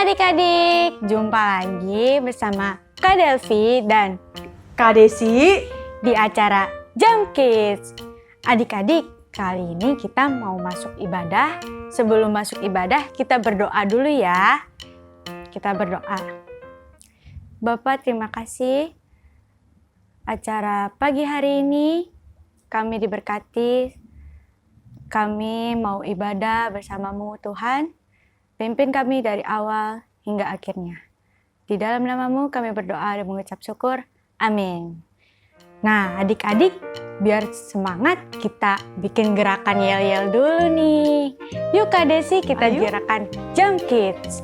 adik-adik, jumpa lagi bersama Kak Delvi dan Kak Desi di acara Jam Kids. Adik-adik, kali ini kita mau masuk ibadah. Sebelum masuk ibadah, kita berdoa dulu ya. Kita berdoa. Bapak, terima kasih. Acara pagi hari ini kami diberkati. Kami mau ibadah bersamamu Tuhan. Pimpin kami dari awal hingga akhirnya. Di dalam nama-Mu kami berdoa dan mengucap syukur. Amin. Nah, adik-adik, biar semangat kita bikin gerakan yel-yel dulu nih. Yuk Kak Desi, kita gerakan Jam Kids.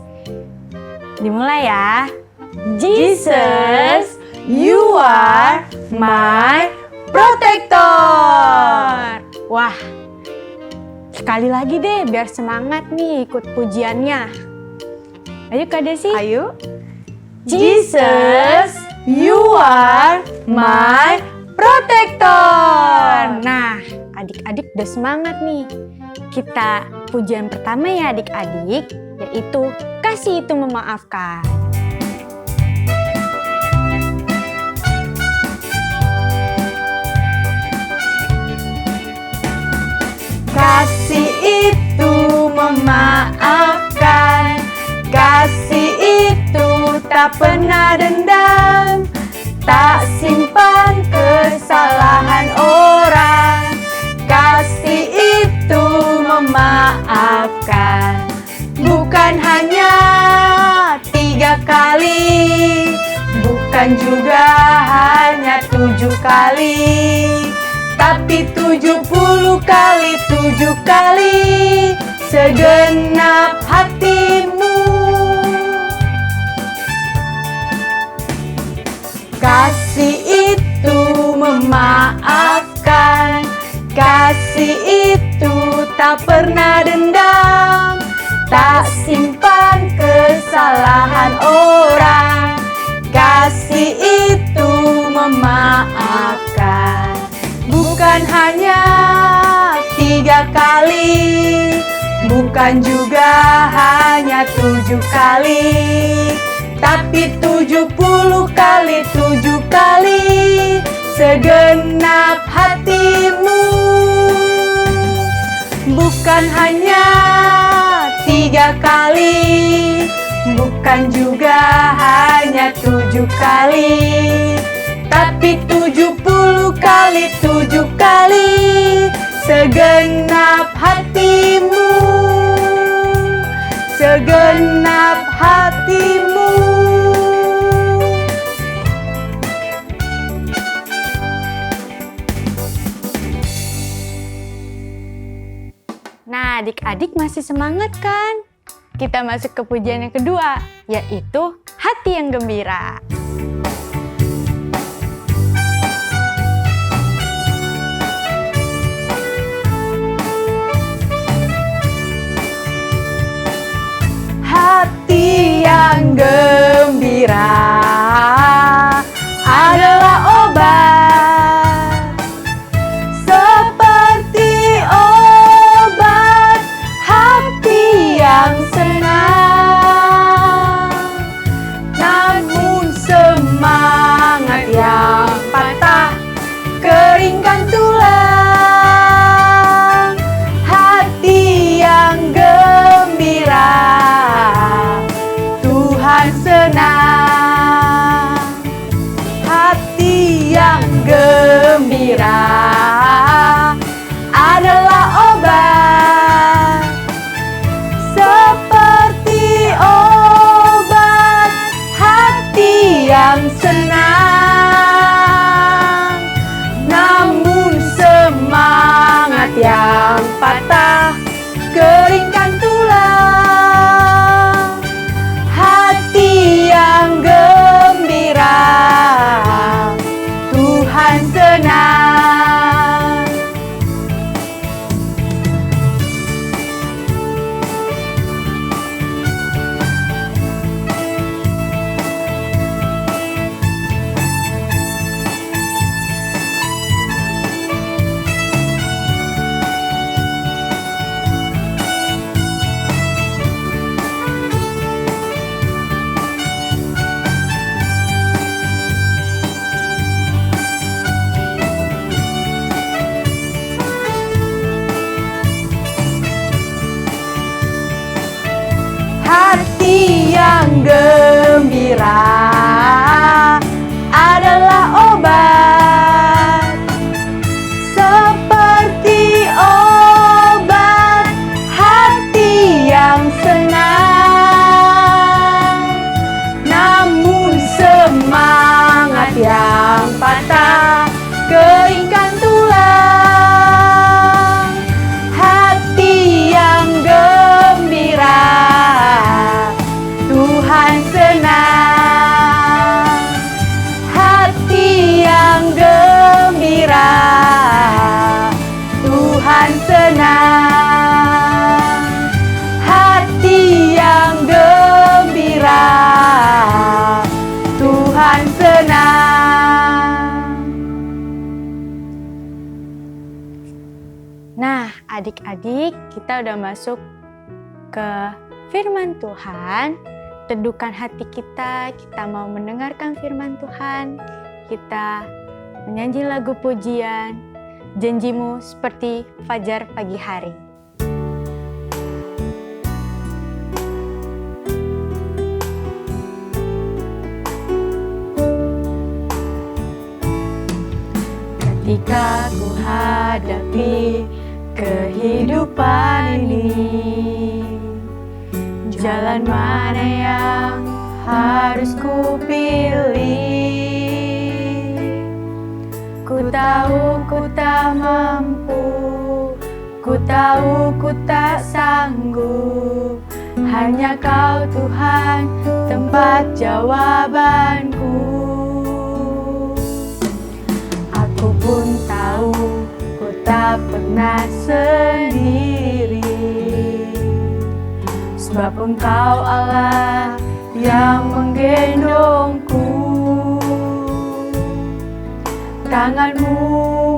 Dimulai ya. Jesus, you are my protector. Wah, sekali lagi deh biar semangat nih ikut pujiannya. Ayo Kak Desi. Ayo. Jesus, you are my protector. Nah, adik-adik udah semangat nih. Kita pujian pertama ya adik-adik, yaitu kasih itu memaafkan. Kasih itu memaafkan, kasih itu tak pernah dendam, tak simpan kesalahan orang. Kasih itu memaafkan, bukan hanya 3 kali, bukan juga hanya 7 kali, tapi 70 kali 7 kali segenap hatimu. Kasih itu memaafkan, kasih itu tak pernah dendam, tak simpan kesalahan orang. Kasih itu memaafkan, bukan hanya 3 kali, bukan juga hanya 7 kali, tapi 70 kali 7 kali segenap hatimu. Bukan hanya 3 kali, bukan juga hanya 7 kali, tapi 70 kali 7 kali segenap hatimu, segenap hatimu. Nah, adik-adik masih semangat kan? Kita masuk ke pujian yang kedua, yaitu hati yang gembira. Hati yang gembira adalah obat, seperti obat hati yang senang. Namun senang, hati yang gembira, Tuhan senang. Nah, adik-adik, kita udah masuk ke firman Tuhan. Teduhkan hati kita mau mendengarkan firman Tuhan. Kita menyanyi lagu pujian, janjimu seperti fajar pagi hari. Ketika ku hadapi kehidupan ini, jalan mana yang harus ku pilih? Ku tahu ku tak mampu, ku tahu ku tak sanggup. Hanya Kau Tuhan tempat jawabanku. Aku pun tahu ku tak pernah sendiri, sebab Engkau Allah yang menggendongku. Tanganmu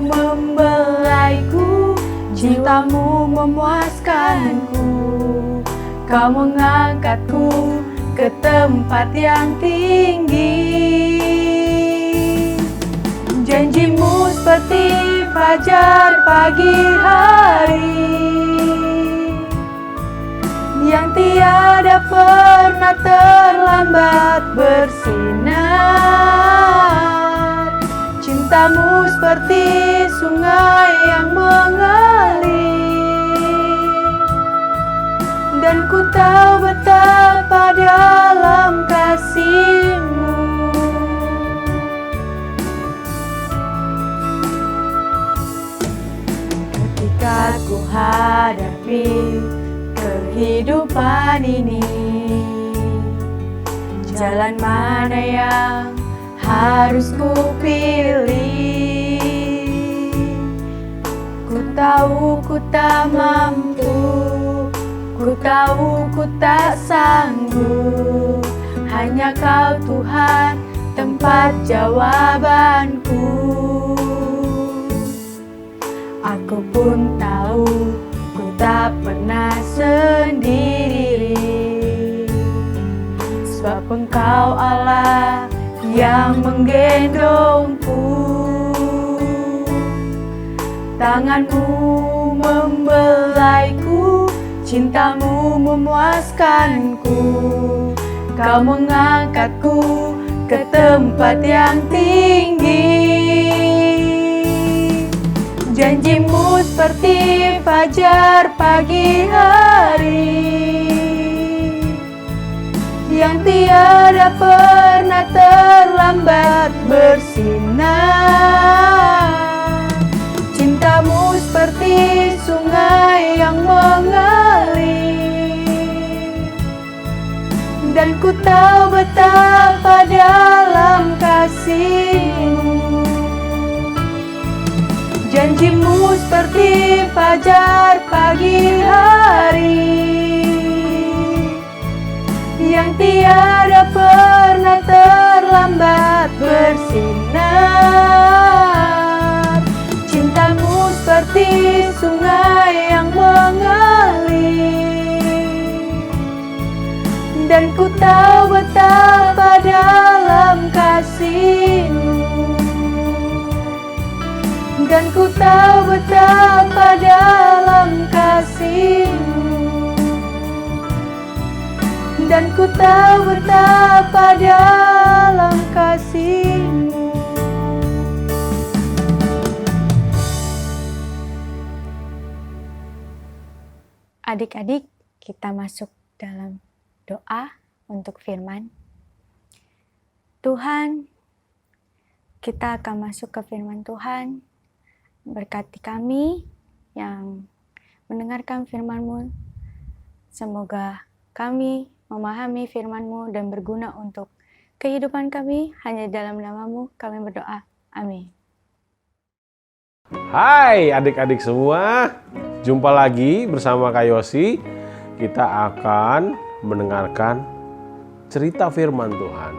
membelaiku, cintamu memuaskanku. Kau mengangkatku ke tempat yang tinggi. Janjimu seperti fajar pagi hari, yang tiada pernah terlambat bersinar. Cintamu seperti sungai yang mengalir, dan ku tahu betapa dalam kasih-Mu. Ketika ku hadapi kehidupan ini, jalan mana yang harus ku pilih? Ku tahu ku tak mampu, ku tahu ku tak sanggup. Hanya Kau Tuhan tempat jawabanku. Aku pun tahu ku tak pernah sendiri, sebab Engkau Allah yang menggendongku. Tanganmu membelaiku, cintamu memuaskanku. Kau mengangkatku ke tempat yang tinggi. Janjimu seperti fajar pagi hari, yang tiada pernah terlambat bersinar. Cintamu seperti sungai yang mengalir, dan ku tahu betapa dalam kasih-Mu. Janjimu seperti fajar pagi hari, yang tiada pernah terlambat bersinar. Cintamu seperti sungai yang mengalir, dan ku tahu betapa dalam kasih-Mu. Dan ku tahu betapa dalam kasih-Mu. Dan ku tahu betapa dalam kasih-Mu. Adik-adik, kita masuk dalam doa untuk firman. Tuhan, kita akan masuk ke firman Tuhan. Berkati kami yang mendengarkan firman-Mu. Semoga kami memahami firman-Mu dan berguna untuk kehidupan kami. Hanya dalam nama-Mu kami berdoa. Amin. Hai adik-adik semua. Jumpa lagi bersama Kak Yosi. Kita akan mendengarkan cerita firman Tuhan.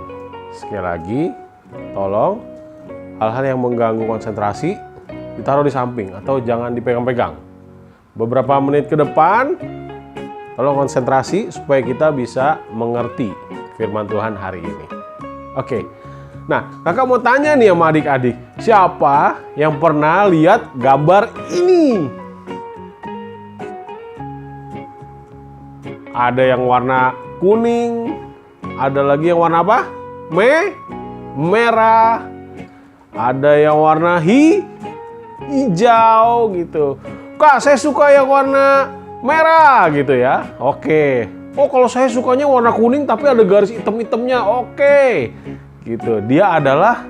Sekali lagi, tolong hal-hal yang mengganggu konsentrasi ditaruh di samping atau jangan dipegang-pegang. Beberapa menit ke depan, tolong konsentrasi supaya kita bisa mengerti firman Tuhan hari ini. Oke, nah kakak mau tanya nih sama adik-adik, siapa yang pernah lihat gambar ini? Ada yang warna kuning, ada lagi yang warna apa? Merah. Ada yang warna hijau gitu. Kak, saya suka yang warna merah gitu ya. Oke. Oh, kalau saya sukanya warna kuning tapi ada garis hitam-hitamnya. Oke. Gitu. Dia adalah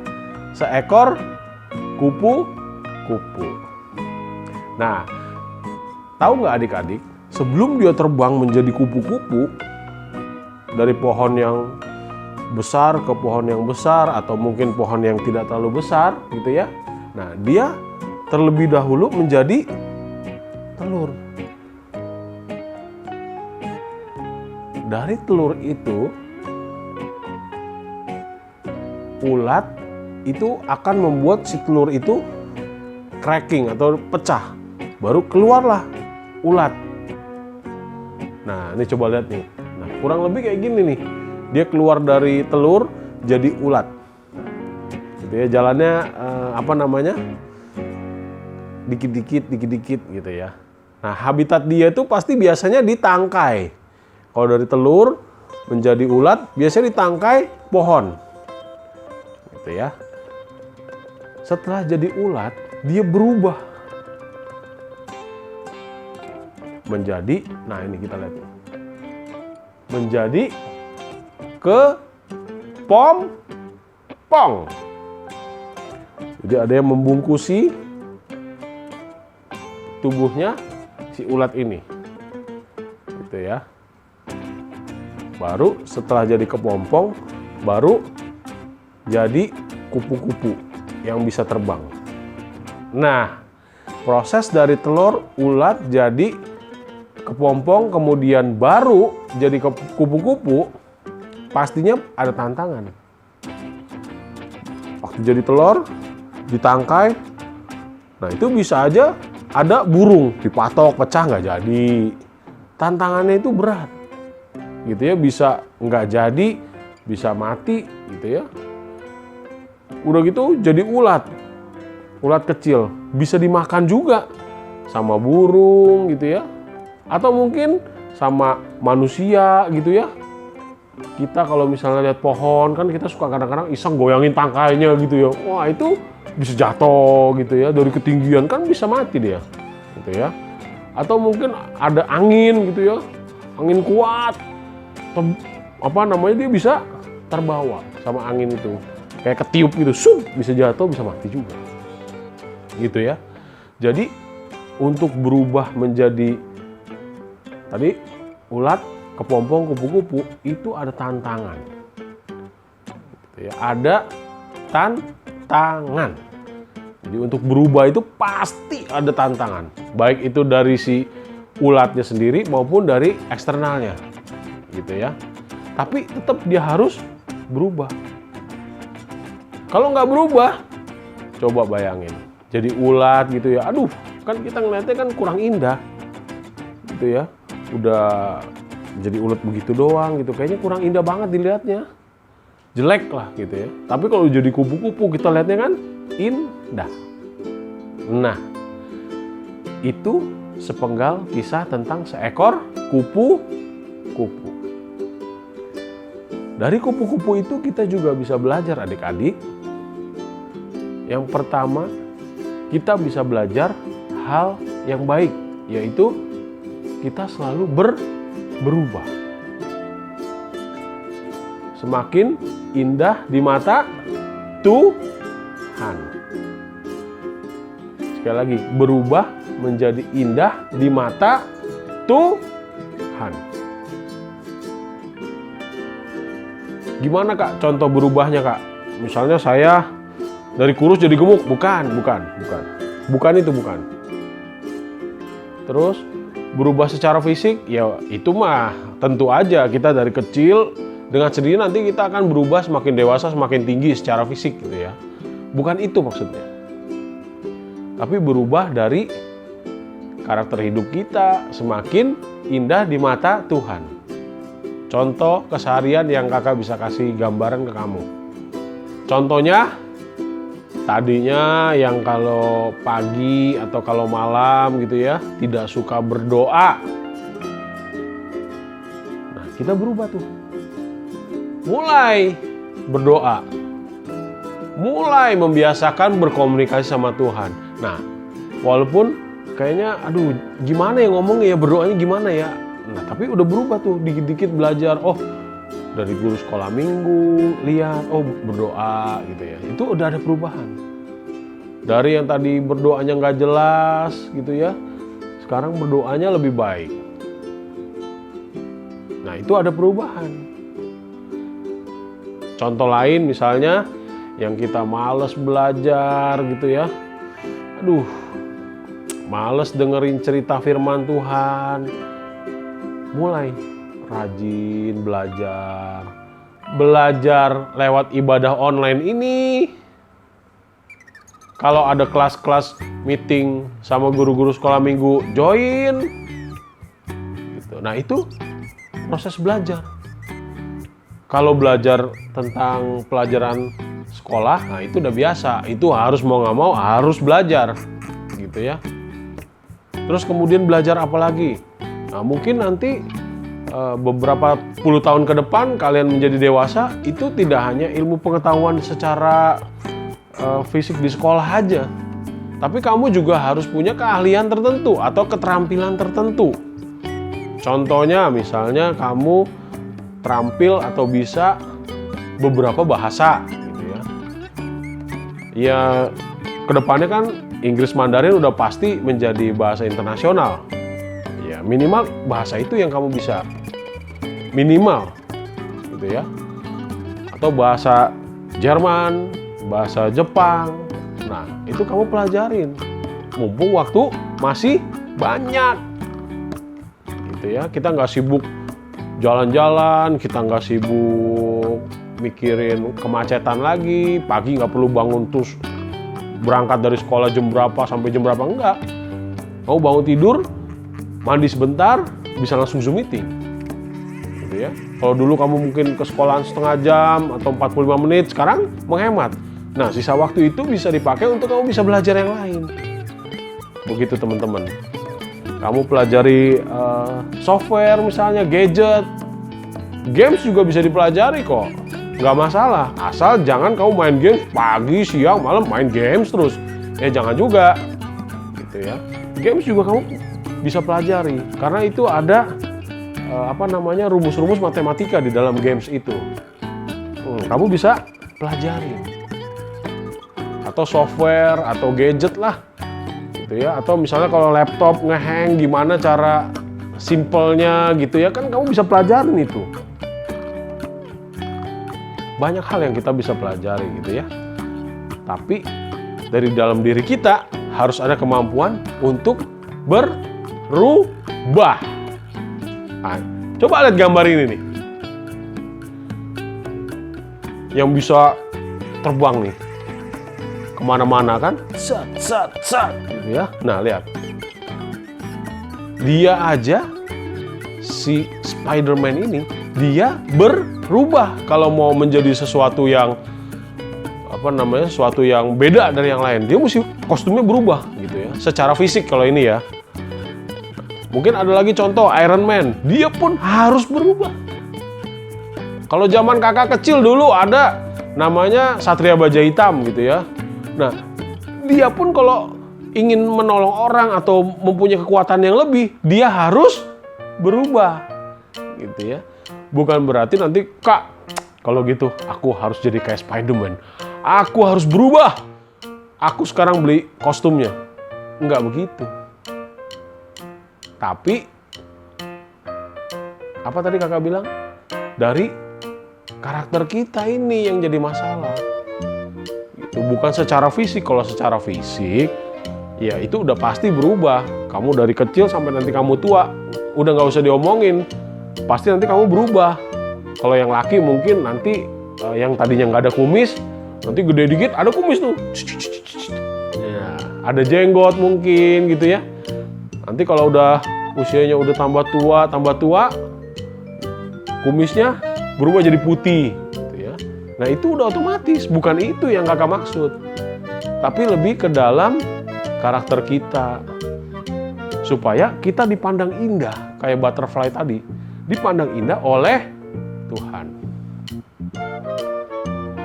seekor kupu-kupu. Nah, tahu nggak adik-adik? Sebelum dia terbang menjadi kupu-kupu, dari pohon yang besar ke pohon yang besar, atau mungkin pohon yang tidak terlalu besar gitu ya. Nah, dia terlebih dahulu menjadi telur. Dari telur itu, ulat itu akan membuat si telur itu cracking atau pecah. Baru keluarlah ulat. Nah, ini coba lihat nih. Nah, kurang lebih kayak gini nih. Dia keluar dari telur jadi ulat. Gitu ya, jalannya dikit-dikit gitu ya. Nah, habitat dia itu pasti biasanya di tangkai. Kalau dari telur menjadi ulat, biasanya di tangkai pohon. Gitu ya. Setelah jadi ulat, dia berubah menjadi, nah ini kita lihat, menjadi kepompong. Jadi ada yang membungkusi tubuhnya si ulat ini, gitu ya. Baru setelah jadi kepompong, baru jadi kupu-kupu yang bisa terbang. Nah, proses dari telur, ulat jadi kepompong, kemudian baru jadi kupu-kupu, pastinya ada tantangan. Waktu jadi telur, ditangkai, nah itu bisa aja ada burung, dipatok, pecah nggak jadi. Tantangannya itu berat, gitu ya, bisa nggak jadi, bisa mati, gitu ya. Udah gitu jadi ulat kecil, bisa dimakan juga sama burung, gitu ya. Atau mungkin sama manusia gitu ya. Kita kalau misalnya lihat pohon, kan kita suka kadang-kadang iseng goyangin tangkainya gitu ya. Wah, itu bisa jatuh gitu ya. Dari ketinggian kan bisa mati dia. Gitu ya. Atau mungkin ada angin gitu ya. Angin kuat. Dia bisa terbawa sama angin itu. Kayak ketiup gitu, bisa jatuh, bisa mati juga. Gitu ya. Jadi untuk berubah menjadi tadi ulat, kepompong, kupu-kupu itu ada tantangan. Gitu ya, ada tantangan. Jadi untuk berubah itu pasti ada tantangan. Baik itu dari si ulatnya sendiri maupun dari eksternalnya. Gitu ya. Tapi tetap dia harus berubah. Kalau nggak berubah, coba bayangin. Jadi ulat gitu ya. Aduh, kan kita ngeliatnya kan kurang indah. Gitu ya. Udah jadi ulat begitu doang gitu, kayaknya kurang indah banget dilihatnya, jelek lah gitu ya. Tapi kalau jadi kupu-kupu kita lihatnya kan indah. Nah, itu sepenggal kisah tentang seekor kupu-kupu. Dari kupu-kupu itu kita juga bisa belajar adik-adik. Yang pertama, kita bisa belajar hal yang baik, yaitu kita selalu berubah. Semakin indah di mata Tuhan. Sekali lagi, berubah menjadi indah di mata Tuhan. Gimana Kak contoh berubahnya Kak? Misalnya saya dari kurus jadi gemuk, bukan. Terus berubah secara fisik, ya itu mah tentu aja kita dari kecil dengan sendirinya nanti kita akan berubah semakin dewasa, semakin tinggi secara fisik gitu ya. Bukan itu maksudnya. Tapi berubah dari karakter hidup kita semakin indah di mata Tuhan. Contoh keseharian yang kakak bisa kasih gambaran ke kamu. Contohnya, tadinya yang kalau pagi atau kalau malam gitu ya, tidak suka berdoa. Nah, kita berubah tuh. Mulai berdoa. Mulai membiasakan berkomunikasi sama Tuhan. Nah, walaupun kayaknya, aduh gimana ya ngomongnya ya, berdoanya gimana ya. Nah, tapi udah berubah tuh, dikit-dikit belajar. Oh, dari guru sekolah minggu, lihat, oh berdoa gitu ya. Itu udah ada perubahan. Dari yang tadi berdoanya nggak jelas gitu ya, sekarang berdoanya lebih baik. Nah, itu ada perubahan. Contoh lain misalnya, yang kita males belajar gitu ya. Aduh, males dengerin cerita firman Tuhan. Mulai rajin belajar. Belajar lewat ibadah online ini. Kalau ada kelas-kelas meeting sama guru-guru sekolah minggu, join. Gitu. Nah, itu proses belajar. Kalau belajar tentang pelajaran sekolah, nah itu udah biasa. Itu harus mau nggak mau harus belajar. Gitu ya. Terus kemudian belajar apa lagi? Nah, mungkin nanti beberapa puluh tahun ke depan kalian menjadi dewasa, itu tidak hanya ilmu pengetahuan secara fisik di sekolah aja, tapi kamu juga harus punya keahlian tertentu atau keterampilan tertentu. Contohnya misalnya kamu terampil atau bisa beberapa bahasa gitu ya. Ya, kedepannya kan Inggris Mandarin udah pasti menjadi bahasa internasional. Ya, minimal bahasa itu yang kamu bisa. Minimal. Gitu ya. Atau bahasa Jerman, bahasa Jepang. Nah, itu kamu pelajarin. Mumpung waktu masih banyak. Gitu ya. Kita nggak sibuk jalan-jalan, kita nggak sibuk mikirin kemacetan lagi. Pagi nggak perlu bangun terus berangkat dari sekolah jam berapa sampai jam berapa, enggak. Mau bangun tidur, mandi sebentar, bisa langsung Zoom meeting. Gitu ya. Kalau dulu kamu mungkin ke sekolahan setengah jam atau 45 menit, sekarang menghemat. Nah, sisa waktu itu bisa dipakai untuk kamu bisa belajar yang lain. Begitu teman-teman. Kamu pelajari software misalnya, gadget. Games juga bisa dipelajari kok. Nggak masalah, asal jangan kamu main games pagi, siang, malam main games terus. Jangan juga. Gitu ya. Games juga kamu bisa pelajari karena itu ada rumus-rumus matematika di dalam games itu. Kamu bisa pelajari. Atau software atau gadget lah. Gitu ya. Atau misalnya kalau laptop ngehang gimana cara simpelnya gitu ya, kan kamu bisa pelajarin itu. Banyak hal yang kita bisa pelajari gitu ya. Tapi dari dalam diri kita harus ada kemampuan untuk berubah. Nah, coba lihat gambar ini nih. Yang bisa terbang nih. Kemana-mana kan. Sat, gitu ya. Nah, lihat. Dia aja, si Spider-Man ini, dia berubah kalau mau menjadi sesuatu yang sesuatu yang beda dari yang lain. Dia mesti kostumnya berubah gitu ya, secara fisik kalau ini ya. Mungkin ada lagi contoh Iron Man, dia pun harus berubah. Kalau zaman kakak kecil dulu ada namanya Satria Baja Hitam gitu ya. Nah, dia pun kalau ingin menolong orang atau mempunyai kekuatan yang lebih, dia harus berubah gitu ya. Bukan berarti nanti, Kak, kalau gitu aku harus jadi kayak Spider-Man. Aku harus berubah. Aku sekarang beli kostumnya. Enggak begitu. Tapi apa tadi kakak bilang? Dari karakter kita ini yang jadi masalah. Itu bukan secara fisik. Kalau secara fisik ya itu udah pasti berubah. Kamu dari kecil sampai nanti kamu tua, udah nggak usah diomongin, pasti nanti kamu berubah. Kalau yang laki mungkin nanti yang tadinya nggak ada kumis, nanti gede dikit ada kumis tuh. Ya, ada jenggot mungkin gitu ya. Nanti kalau udah usianya udah tambah tua, kumisnya berubah jadi putih. Gitu ya. Nah itu udah otomatis, bukan itu yang kakak maksud. Tapi lebih ke dalam karakter kita. Supaya kita dipandang indah, kayak butterfly tadi. Dipandang indah oleh Tuhan.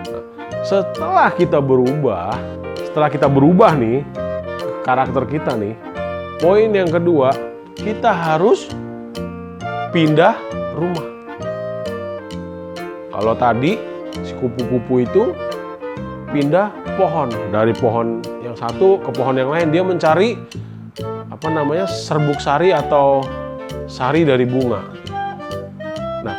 Nah, setelah kita berubah nih, karakter kita nih, poin yang kedua, kita harus pindah rumah. Kalau tadi si kupu-kupu itu pindah pohon, dari pohon yang satu ke pohon yang lain, dia mencari serbuk sari atau sari dari bunga. Nah,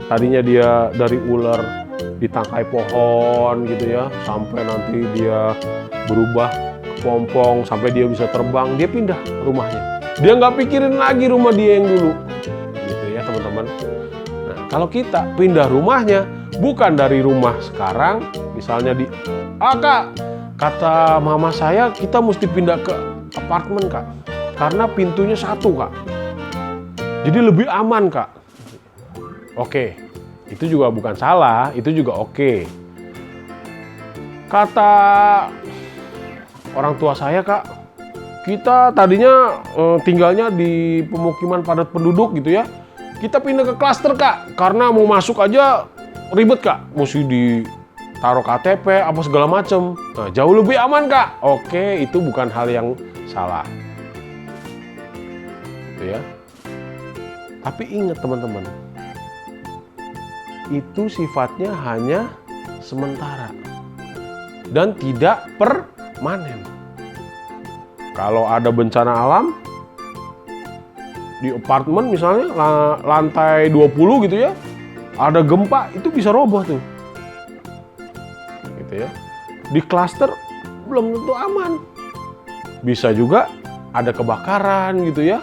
tadinya dia dari ular di tangkai pohon gitu ya, sampai nanti dia berubah ke pompong, sampai dia bisa terbang, dia pindah rumahnya. Dia nggak pikirin lagi rumah dia yang dulu, gitu ya teman-teman. Nah, kalau kita pindah rumahnya, bukan dari rumah sekarang, misalnya Kak, kata mama saya kita mesti pindah ke apartemen Kak, karena pintunya satu Kak, jadi lebih aman Kak. Oke, itu juga bukan salah, itu juga oke. Kata orang tua saya Kak, kita tadinya tinggalnya di pemukiman padat penduduk gitu ya, kita pindah ke klaster Kak, karena mau masuk aja ribet Kak, mesti ditaruh KTP apa segala macem. Nah, jauh lebih aman Kak. Oke, itu bukan hal yang salah. Gitu ya. Tapi ingat teman-teman, itu sifatnya hanya sementara dan tidak permanen. Kalau ada bencana alam di apartemen misalnya lantai 20 gitu ya, ada gempa, itu bisa roboh tuh. Gitu ya. Di klaster belum tentu aman. Bisa juga ada kebakaran gitu ya.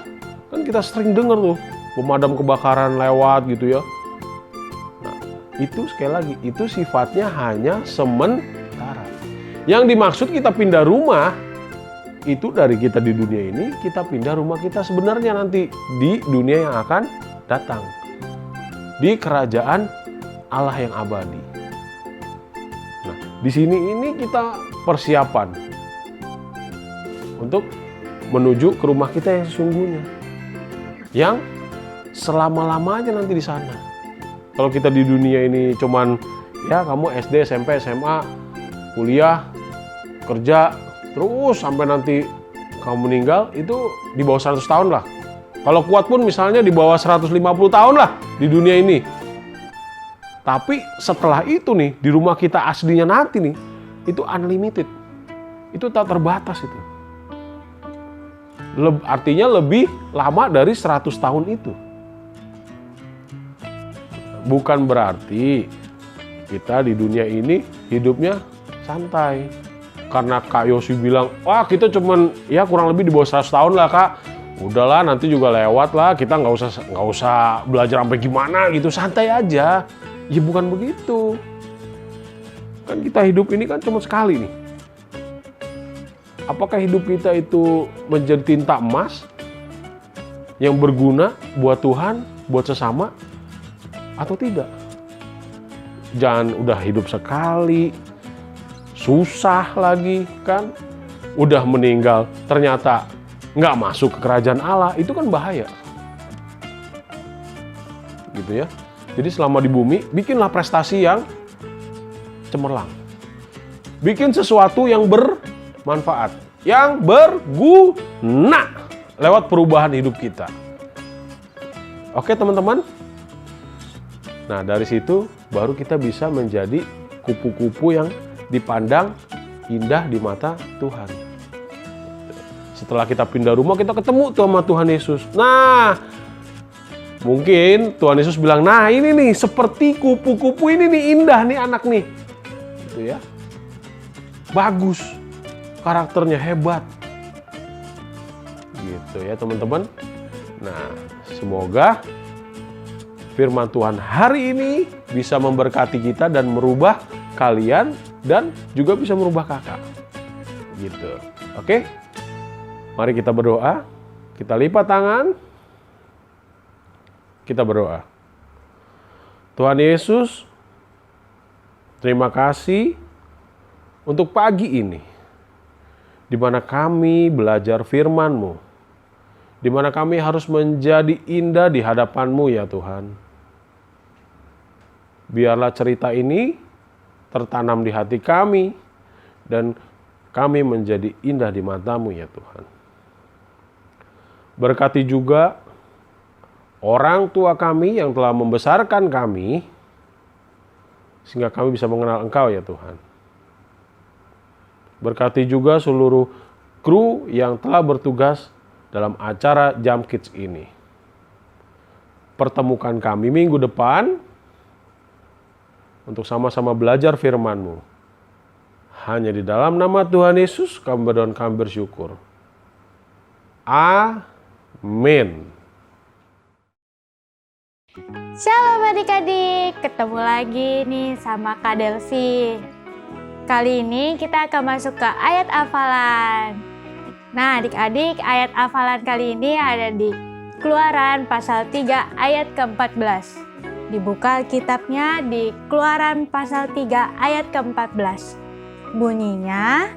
Kan kita sering dengar tuh pemadam kebakaran lewat gitu ya. Nah, itu sekali lagi, itu sifatnya hanya sementara. Yang dimaksud kita pindah rumah, itu dari kita di dunia ini, kita pindah rumah kita sebenarnya nanti di dunia yang akan datang. Di kerajaan Allah yang abadi. Nah, di sini ini kita persiapan untuk menuju ke rumah kita yang sesungguhnya, yang selama-lamanya nanti di sana. Kalau kita di dunia ini cuman ya kamu SD, SMP, SMA, kuliah, kerja, terus sampai nanti kamu meninggal, itu di bawah 100 tahun lah. Kalau kuat pun misalnya di bawah 150 tahun lah di dunia ini. Tapi setelah itu nih, di rumah kita aslinya nanti nih, itu unlimited. Itu tak terbatas itu. Artinya lebih lama dari 100 tahun itu. Bukan berarti kita di dunia ini hidupnya santai. Karena Kak Yosi bilang, wah kita cuman ya kurang lebih di bawah 100 tahun lah Kak. Udahlah nanti juga lewat lah, kita nggak usah belajar sampai gimana gitu, santai aja. Ya bukan begitu. Kan kita hidup ini kan cuma sekali nih. Apakah hidup kita itu menjadi tinta emas yang berguna buat Tuhan, buat sesama, atau tidak? Jangan udah hidup sekali, susah lagi kan, udah meninggal ternyata nggak masuk ke kerajaan Allah, itu kan bahaya. Gitu ya. Jadi selama di bumi, bikinlah prestasi yang cemerlang. Bikin sesuatu yang bermanfaat, yang berguna lewat perubahan hidup kita. Oke teman-teman? Nah dari situ baru kita bisa menjadi kupu-kupu yang dipandang indah di mata Tuhan. Setelah kita pindah rumah, kita ketemu tuh sama Tuhan Yesus. Nah, mungkin Tuhan Yesus bilang, nah ini nih, seperti kupu-kupu ini nih, indah nih anak nih. Gitu ya. Bagus, karakternya hebat. Gitu ya teman-teman. Nah, semoga firman Tuhan hari ini bisa memberkati kita dan merubah kalian dan juga bisa merubah kakak. Gitu. Oke? Mari kita berdoa. Kita lipat tangan. Kita berdoa. Tuhan Yesus, terima kasih untuk pagi ini, di mana kami belajar firman-Mu, di mana kami harus menjadi indah di hadapan-Mu ya Tuhan. Biarlah cerita ini tertanam di hati kami, dan kami menjadi indah di mata-Mu ya Tuhan. Berkati juga orang tua kami yang telah membesarkan kami, sehingga kami bisa mengenal Engkau ya Tuhan. Berkati juga seluruh kru yang telah bertugas dalam acara Jam Kids ini. Pertemukan kami minggu depan untuk sama-sama belajar firman-Mu. Hanya di dalam nama Tuhan Yesus kami berdoa dan kami bersyukur. Amin. Shalom adik-adik, ketemu lagi nih sama Kak Delvi. Kali ini kita akan masuk ke ayat hafalan. Nah adik-adik, ayat hafalan kali ini ada di Keluaran pasal 3 ayat ke-14. Dibuka kitabnya di Keluaran pasal 3 ayat ke-14. Bunyinya,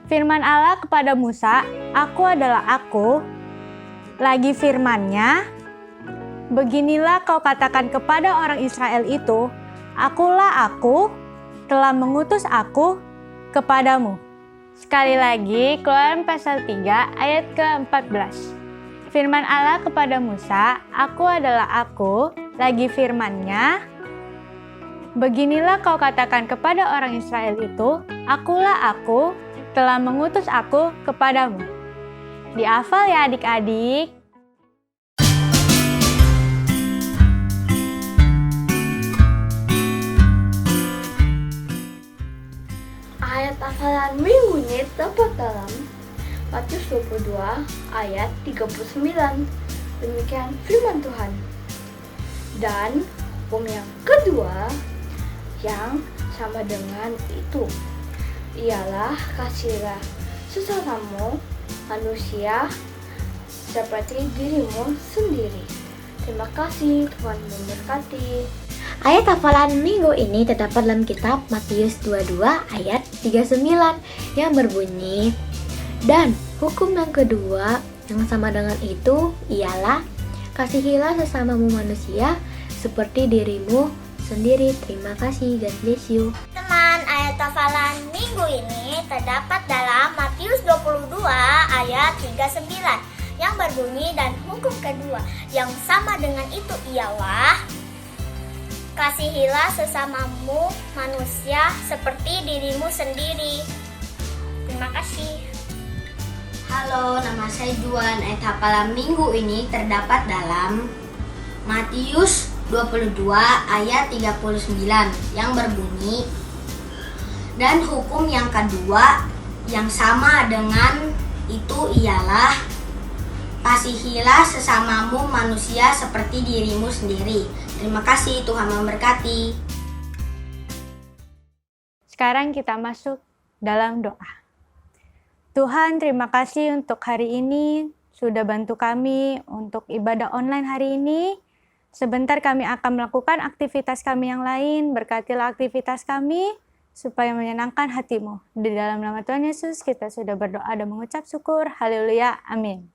firman Allah kepada Musa, "Aku adalah Aku." Lagi firman-Nya, "Beginilah kau katakan kepada orang Israel itu, Akulah Aku, telah mengutus Aku kepadamu." Sekali lagi, Keluaran pasal 3 ayat ke-14. Firman Allah kepada Musa, "Aku adalah Aku." Lagi firman-Nya, "Beginilah kau katakan kepada orang Israel itu, Akulah Aku, telah mengutus Aku kepadamu." Dihafal ya adik-adik. Ayat hafalan minggu ini terdapat dalam Matius 22 ayat 39. Demikian firman Tuhan. Dan hukum yang kedua yang sama dengan itu ialah kasihilah sesamamu manusia seperti dirimu sendiri. Terima kasih, Tuhan memberkati. Ayat hafalan minggu ini terdapat dalam kitab Matius 22 ayat 39 yang berbunyi, dan hukum yang kedua yang sama dengan itu ialah kasihilah sesamamu manusia seperti dirimu sendiri. Terima kasih, God bless you. Teman, ayat hafalan minggu ini terdapat dalam Matius 22 ayat 39 yang berbunyi, dan hukum kedua yang sama dengan itu ialah kasihilah sesamamu manusia seperti dirimu sendiri. Terima kasih. Halo, nama saya Juan. Ayat hafalan minggu ini terdapat dalam Matius 22 ayat 39 yang berbunyi, dan hukum yang kedua yang sama dengan itu ialah kasihilah sesamamu manusia seperti dirimu sendiri. Terima kasih, Tuhan memberkati. Sekarang kita masuk dalam doa. Tuhan, terima kasih untuk hari ini, sudah bantu kami untuk ibadah online hari ini. Sebentar kami akan melakukan aktivitas kami yang lain. Berkatilah aktivitas kami supaya menyenangkan hati-Mu. Di dalam nama Tuhan Yesus kita sudah berdoa dan mengucap syukur. Haleluya. Amin.